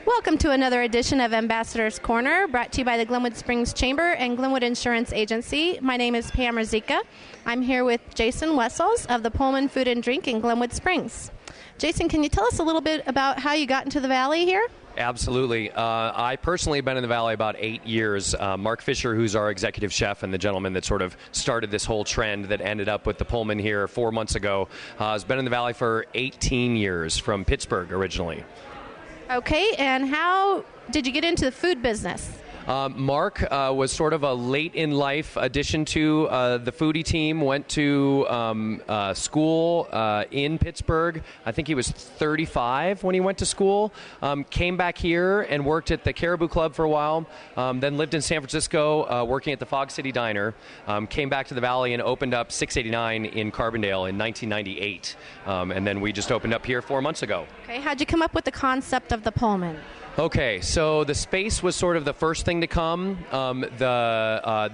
Welcome to another edition of Ambassador's Corner, brought to you by the Glenwood Springs Chamber and Glenwood Insurance Agency. My name is Pam Rzika. I'm here with Jason Wessels of the Pullman Food and Drink in Glenwood Springs. Jason, can you tell us a little bit about how you got into the Valley here? Absolutely. I personally have been in the Valley about 8 years. Mark Fisher, who's our executive chef and the gentleman that sort of started this whole trend that ended up with the Pullman here 4 months ago, has been in the Valley for 18 years, from Pittsburgh originally. Okay, and how did you get into the food business? Mark was sort of a late-in-life addition to the foodie team, went to school in Pittsburgh. I think he was 35 when he went to school. Came back here and worked at the Caribou Club for a while, then lived in San Francisco working at the Fog City Diner. Came back to the Valley and opened up 689 in Carbondale in 1998. And then we just opened up here 4 months ago. Okay, how'd you come up with the concept of the Pullman? Okay, so the space was sort of the first thing to come.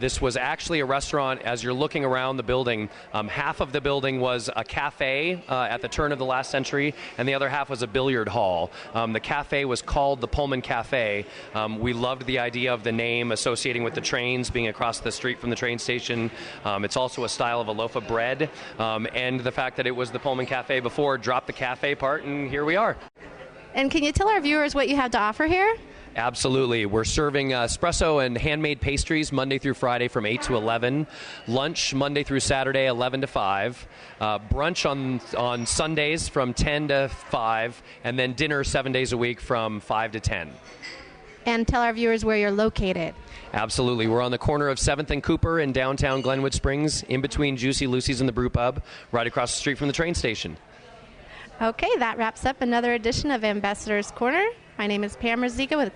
This was actually a restaurant. As you're looking around the building, half of the building was a cafe at the turn of the last century, and the other half was a billiard hall. The cafe was called the Pullman Cafe. We loved the idea of the name associating with the trains, being across the street from the train station. It's also a style of a loaf of bread, and the fact that it was the Pullman Cafe before dropped the cafe part, and here we are. And can you tell our viewers what you have to offer here? Absolutely. We're serving espresso and handmade pastries Monday through Friday from 8 to 11. Lunch Monday through Saturday, 11 to 5. Brunch on Sundays from 10 to 5. And then dinner 7 days a week from 5 to 10. And tell our viewers where you're located. Absolutely. We're on the corner of 7th and Cooper in downtown Glenwood Springs, in between Juicy Lucy's and the Brew Pub, right across the street from the train station. Okay, that wraps up another edition of Ambassador's Corner. My name is Pam Rzika with